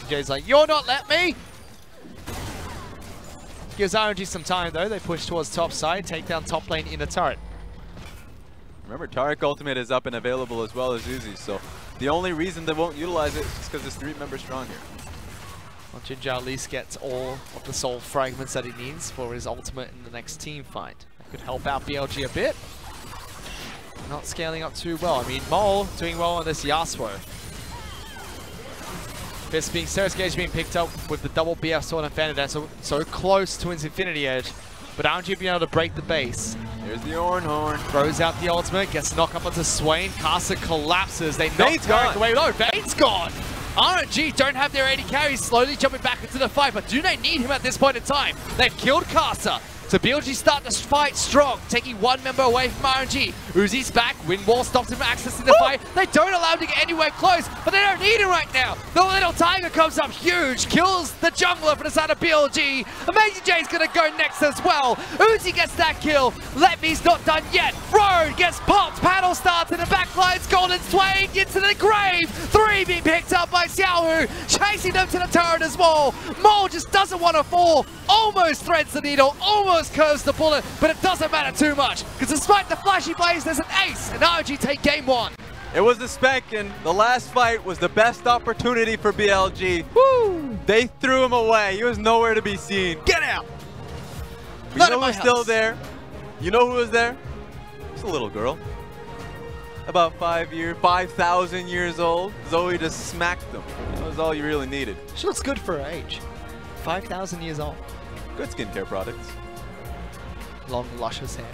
Jay's like, you're not let me! Gives RNG some time though. They push towards top side, take down top lane in a turret. Remember, Taric ultimate is up and available as well as Uzi, so the only reason they won't utilize it is because it's 3 members strong here. Well, Ginger at least gets all of the soul fragments that he needs for his ultimate in the next team fight. That could help out BLG a bit. Not scaling up too well. I mean, Mole doing well on this Yasuo. Fist being Surge Gauge being picked up with the double BF sword and Fanadad, so close to his Infinity Edge. But RNG being able to break the base. Here's the Horn. Throws out the ultimate, gets knocked up onto Swain. Karsa collapses. They knock Taric away. No, Vane's gone. RNG don't have their AD carry, slowly jumping back into the fight, but do they need him at this point in time? They've killed Karsa. So BLG start to fight strong, taking 1 member away from RNG. Uzi's back, Windwall stops him accessing the fight. They don't allow him to get anywhere close, but they don't need him right now. The little tiger comes up huge, kills the jungler from the side of BLG. Amazing J's gonna go next as well. Uzi gets that kill. Letme's not done yet. Road gets popped, Paddle starts in the backlines, Golden Swain into the grave. 3 being picked up by Xiaohu, chasing them to the turret as well. Mole just doesn't want to fall, almost threads the needle, almost curves the bullet, but it doesn't matter too much, because despite the flashy blaze, there's an ace, and RNG take game 1. It was the spec, and the last fight was the best opportunity for BLG. Woo! They threw him away. He was nowhere to be seen. Get out! You know who's still there? You know who was there? It's a little girl. About 5,000 years old. Zoe just smacked them. That was all you really needed. She looks good for her age. 5,000 years old. Good skincare products. Long, luscious hair.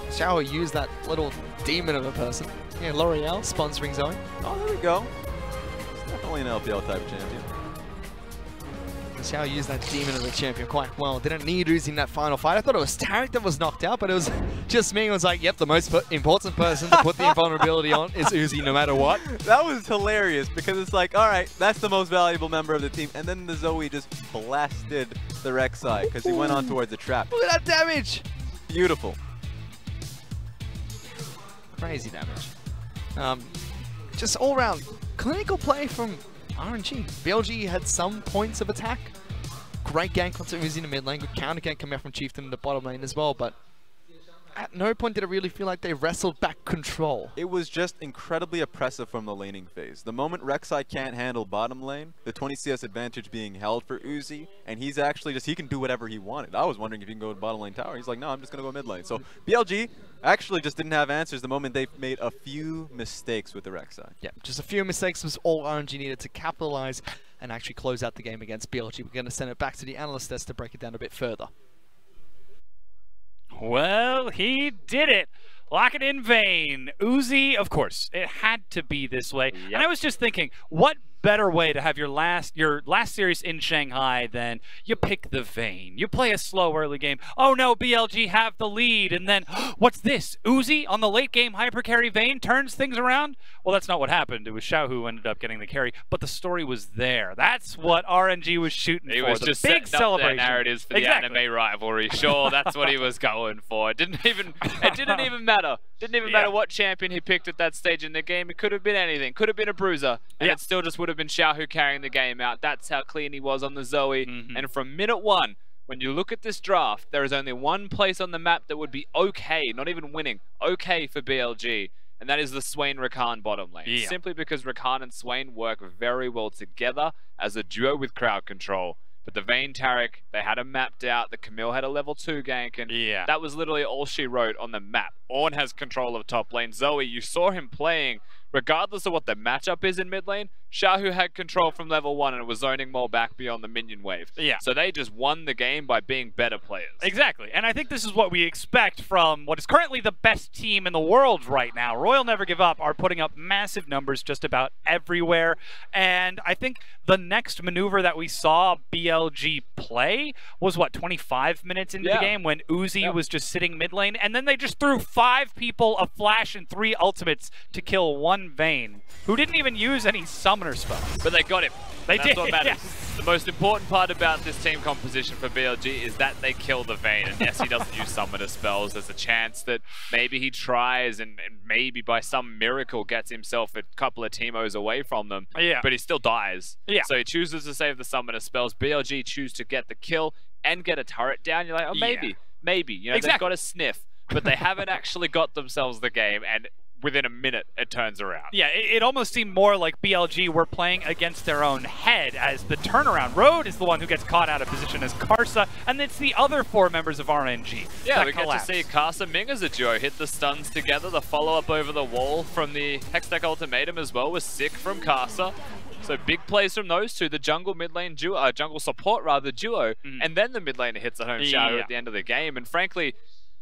Xiao used that little demon of a person. Yeah, L'Oreal sponsoring Zoe. Oh, there we go. It's definitely an LPL type champion. Xiao used that demon of a champion quite well. Didn't need Uzi in that final fight. I thought it was Taric that was knocked out, but it was just me. It was like, yep, the most important person to put the invulnerability on is Uzi no matter what. That was hilarious because it's like, all right, that's the most valuable member of the team. And then the Zoe just blasted the Rek'Sai because he went on towards the trap. Look at that damage. Beautiful. Crazy damage. Just all around clinical play from RNG. BLG had some points of attack. Great gank onto Uzi in the mid lane. Good counter gank coming out from Chieftain in the bottom lane as well, but at no point did it really feel like they wrestled back control. It was just incredibly oppressive from the laning phase. The moment Rek'Sai can't handle bottom lane, the 20 CS advantage being held for Uzi, and he's actually just, he can do whatever he wanted. I was wondering if he can go to bottom lane tower. He's like, no, I'm just going to go mid lane. So BLG actually just didn't have answers the moment they made a few mistakes with the Rek'Sai. Yeah, just a few mistakes was all RNG needed to capitalize and actually close out the game against BLG. We're going to send it back to the analyst desk to break it down a bit further. Well, he did it. Lock it in vain. Uzi, of course, it had to be this way. Yep. And I was just thinking, what better way to have your last series in Shanghai than you pick the Vayne. You play a slow early game. Oh no, BLG have the lead, and then what's this? Uzi on the late game hyper carry Vayne turns things around? Well, that's not what happened. It was Xiao who ended up getting the carry, but the story was there. That's what RNG was shooting for. He was just big celebration. Narratives for the anime rivalry. Sure, that's what he was going for. It didn't even matter. Didn't even matter what champion he picked at that stage in the game. It could have been anything. Could have been a bruiser, and it still just would have been Xiao carrying the game out. That's how clean he was on the Zoe. And from minute 1, when you look at this draft, there is only one place on the map that would be okay, not even winning, okay for BLG, and that is the Swain-Rakan bottom lane. Simply because Rakan and Swain work very well together as a duo with crowd control. But the Vayne Taric, they had him mapped out. The Camille had a level 2 gank, and that was literally all she wrote on the map. Ornn has control of top lane. Zoe, you saw him playing, regardless of what the matchup is in mid lane, Xiao had control from level 1 and was zoning more back beyond the minion wave. So they just won the game by being better players. Exactly, and I think this is what we expect from what is currently the best team in the world right now. Royal Never Give Up are putting up massive numbers just about everywhere, and I think the next maneuver that we saw BLG play was, what, 25 minutes into the game when Uzi was just sitting mid lane, and then they just threw 5 people, a flash, and 3 ultimates to kill 1 one Vayne, who didn't even use any summoner spells. But they got him. That's did. What matters. Yes. The most important part about this team composition for BLG is that they kill the Vayne. And yes, he doesn't use summoner spells. There's a chance that maybe he tries and maybe by some miracle gets himself a couple of Teemos away from them. Yeah. But he still dies. Yeah. So he chooses to save the summoner spells. BLG choose to get the kill and get a turret down. You're like, oh, maybe. You know, exactly. They've got a sniff. But they haven't actually got themselves the game. And within a minute, it turns around. Yeah, it almost seemed more like BLG were playing against their own head as the turnaround. Road is the one who gets caught out of position as Karsa, and it's the other 4 members of RNG. Yeah, we get to see Karsa Ming as a duo hit the stuns together. The follow-up over the wall from the Hextech Ultimatum as well was sick from Karsa. So big plays from those two, the jungle mid lane duo, jungle support rather duo, and then the mid laner hits a home Xiao at the end of the game. And frankly,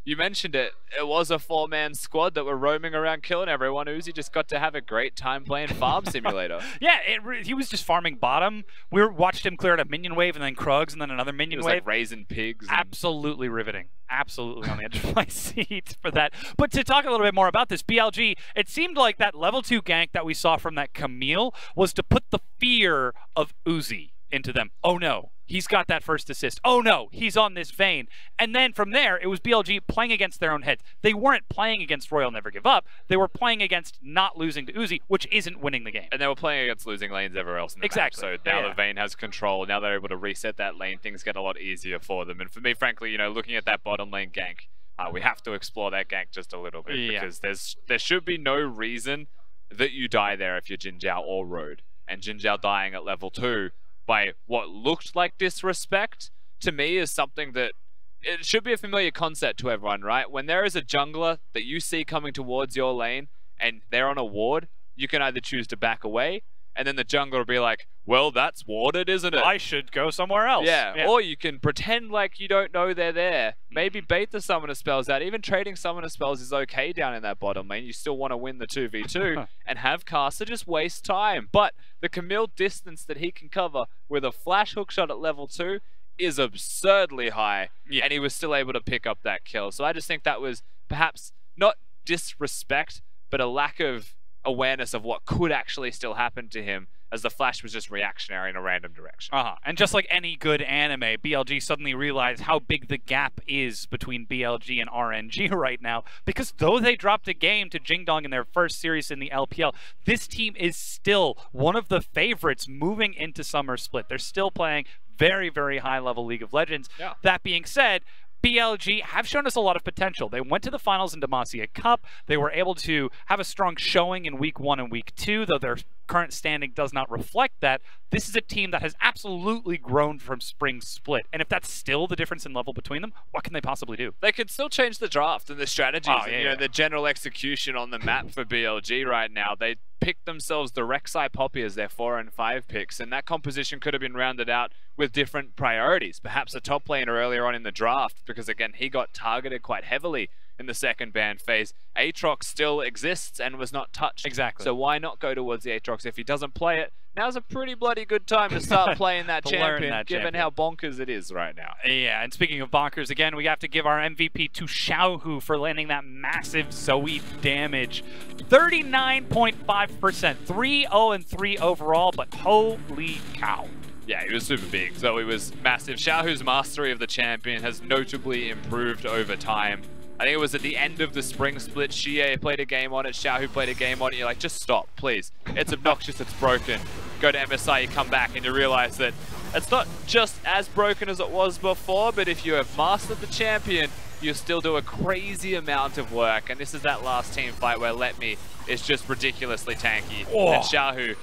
you mentioned it, it was a 4-man squad that were roaming around killing everyone. Uzi just got to have a great time playing Farm Simulator. Yeah, he was just farming bottom. We watched him clear out a minion wave and then Krugs and then another minion wave. Like raising pigs. Absolutely riveting. Absolutely on the edge of my seat for that. But to talk a little bit more about this, BLG, it seemed like that level 2 gank that we saw from that Camille was to put the fear of Uzi into them. Oh no, he's got that first assist. Oh no, he's on this Vayne. And then from there, it was BLG playing against their own heads. They weren't playing against Royal Never Give Up. They were playing against not losing to Uzi, which isn't winning the game. And they were playing against losing lanes everywhere else in the map. So now the Vayne has control. Now they're able to reset that lane. Things get a lot easier for them. And for me, frankly, you know, looking at that bottom lane gank, we have to explore that gank just a little bit because there should be no reason that you die there if you're Jin Zhao or Road. And Jin Zhao dying at level 2 by what looked like disrespect, to me is something that it should be a familiar concept to everyone, right? When there is a jungler that you see coming towards your lane and they're on a ward, you can either choose to back away, and then the jungler will be like, well, that's warded, isn't it? I should go somewhere else. Yeah, or you can pretend like you don't know they're there. Maybe bait the summoner spells out. Even trading summoner spells is okay down in that bottom lane. You still want to win the 2v2 and have Karsa just waste time. But the Camille distance that he can cover with a flash hookshot at level 2 is absurdly high. And he was still able to pick up that kill. So I just think that was perhaps not disrespect, but a lack of awareness of what could actually still happen to him, as the flash was just reactionary in a random direction. And just like any good anime, BLG suddenly realized how big the gap is between BLG and RNG right now, because though they dropped a game to Jingdong in their first series in the LPL, this team is still one of the favorites moving into Summer Split. They're still playing very, very high-level League of Legends. That being said, BLG have shown us a lot of potential. They went to the finals in Demacia Cup. They were able to have a strong showing in Week 1 and Week 2, though their current standing does not reflect that. This is a team that has absolutely grown from Spring Split. And if that's still the difference in level between them, what can they possibly do? They could still change the draft and the strategies and, you know, the general execution on the map for BLG right now. They picked themselves the Rek'Sai Poppy as their 4 and 5 picks, and that composition could have been rounded out with different priorities. Perhaps a top laner earlier on in the draft, because again, he got targeted quite heavily in the second ban phase. Aatrox still exists and was not touched. Exactly. So why not go towards the Aatrox if he doesn't play it? Now's a pretty bloody good time to start playing that champion, given how bonkers it is right now. Yeah, and speaking of bonkers, again, we have to give our MVP to Xiaohu for landing that massive Zoe damage. 39.5%, 3-0-3 overall, but holy cow. Yeah, he was super big. Zoe was massive. Xiaohu's mastery of the champion has notably improved over time. I think it was at the end of the Spring Split, Xie played a game on it, Xiaohu played a game on it. You're like, just stop, please. It's obnoxious, it's broken. Go to MSI, you come back and you realize that it's not just as broken as it was before, but if you have mastered the champion, you still do a crazy amount of work. And this is that last team fight where Let Me is just ridiculously tanky. And Xiaohu,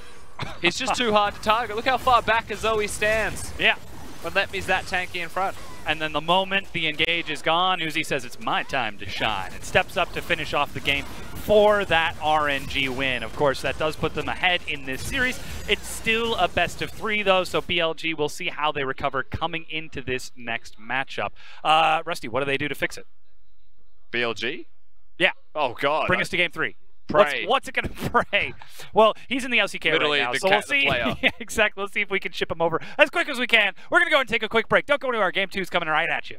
he's just too hard to target. Look how far back Zoe stands. Yeah. When Let Me's that tanky in front. And then the moment the engage is gone, Uzi says it's my time to shine and steps up to finish off the game for that RNG win. Of course, that does put them ahead in this series. It's still a best of 3 though, so BLG will see how they recover coming into this next matchup. Rusty, what do they do to fix it? BLG? Yeah. Oh God. Bring us to game 3. Pray. What's it going to pray? Well, he's in the LCK Literally right now, the so we'll see. Yeah, exactly. Let's see if we can ship him over as quick as we can. We're going to go and take a quick break. Don't go anywhere. Game 2 is coming right at you.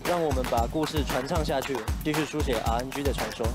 让我们把故事传唱下去，继续书写 RNG 的传说。